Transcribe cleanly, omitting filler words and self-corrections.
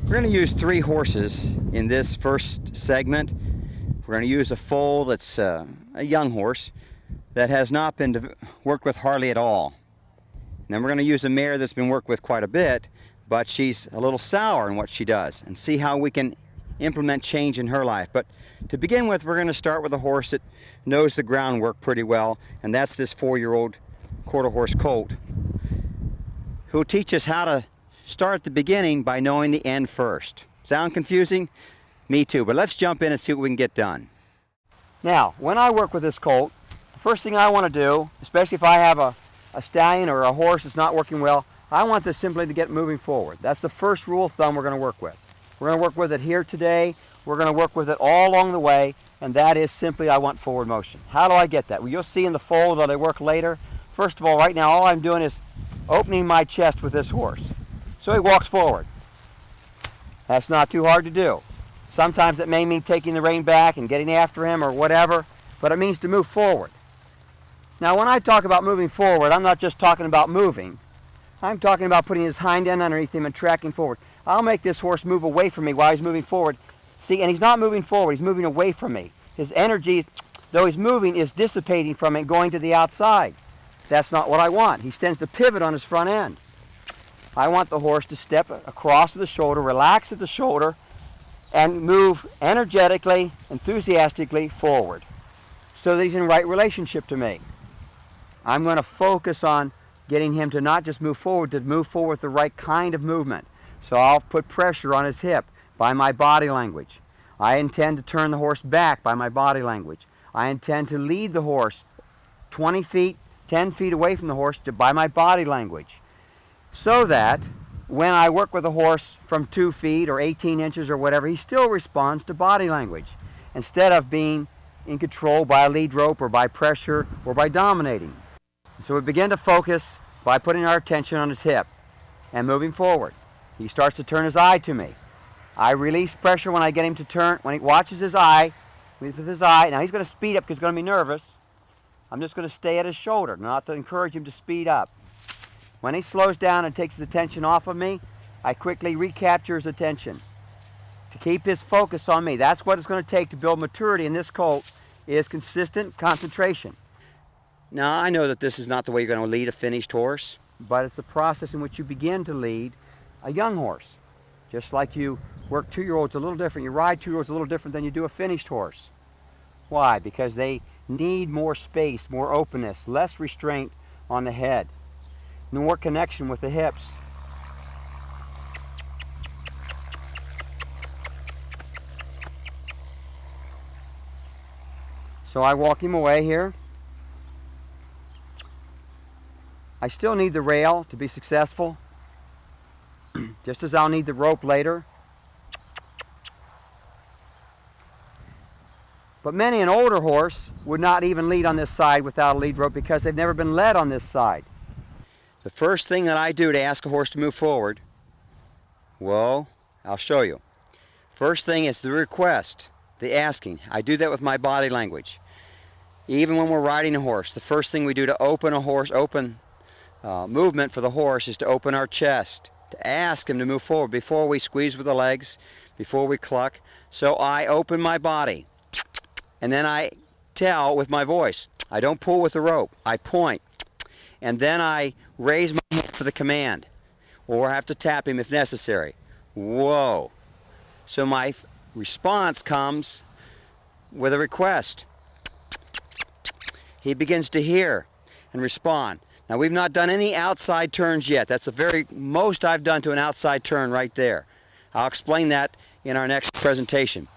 We're going to use 3 horses in this first segment. We're going to use a foal that's a young horse that has not been worked with hardly at all. And then we're going to use a mare that's been worked with quite a bit, but she's a little sour in what she does, and see how we can implement change in her life. But to begin with, we're going to start with a horse that knows the groundwork pretty well, and that's this 4-year-old quarter horse colt, who'll teach us how to start at the beginning by knowing the end first. Sound confusing? Me too, but let's jump in and see what we can get done. Now, when I work with this colt, the first thing I want to do, especially if I have a stallion or a horse that's not working well, I want this simply to get moving forward. That's the first rule of thumb we're going to work with. We're going to work with it here today. We're going to work with it all along the way, and that is simply I want forward motion. How do I get that? Well, you'll see in the foal that I work later. First of all, right now, all I'm doing is opening my chest with this horse. So he walks forward. That's not too hard to do. Sometimes it may mean taking the rein back and getting after him or whatever, but it means to move forward. Now, when I talk about moving forward, I'm not just talking about moving. I'm talking about putting his hind end underneath him and tracking forward. I'll make this horse move away from me while he's moving forward. See, and he's not moving forward, he's moving away from me. His energy, though he's moving, is dissipating from it, going to the outside. That's not what I want. He tends to pivot on his front end. I want the horse to step across with the shoulder, relax at the shoulder, and move energetically, enthusiastically forward so that he's in right relationship to me. I'm going to focus on getting him to not just move forward, to move forward with the right kind of movement. So I'll put pressure on his hip by my body language. I intend to turn the horse back by my body language. I intend to lead the horse 20 feet, 10 feet away from the horse by my body language. So that when I work with a horse from 2 feet or 18 inches or whatever, he still responds to body language instead of being in control by a lead rope or by pressure or by dominating. So we begin to focus by putting our attention on his hip and moving forward. He starts to turn his eye to me. I release pressure when I get him to turn. When he watches his eye, with his eye, now he's going to speed up because he's going to be nervous. I'm just going to stay at his shoulder, not to encourage him to speed up. When he slows down and takes his attention off of me, I quickly recapture his attention to keep his focus on me. That's what it's going to take to build maturity in this colt, is consistent concentration. Now, I know that this is not the way you're going to lead a finished horse, but it's the process in which you begin to lead a young horse. Just like you work 2-year-olds a little different, you ride 2-year-olds a little different than you do a finished horse. Why? Because they need more space, more openness, less restraint on the head, more connection with the hips. So I walk him away here. I still need the rail to be successful, just as I'll need the rope later. But many an older horse would not even lead on this side without a lead rope because they've never been led on this side. The first thing that I do to ask a horse to move forward, well, I'll show you. First thing is the request, the asking. I do that with my body language. Even when we're riding a horse, the first thing we do to open a horse, movement for the horse is to open our chest, to ask him to move forward before we squeeze with the legs, before we cluck. So I open my body, and then I tell with my voice. I don't pull with the rope, I point. And then I raise my hand for the command, or have to tap him if necessary. Whoa. So my response comes with a request. He begins to hear and respond. Now, we've not done any outside turns yet. That's the very most I've done to an outside turn right there. I'll explain that in our next presentation.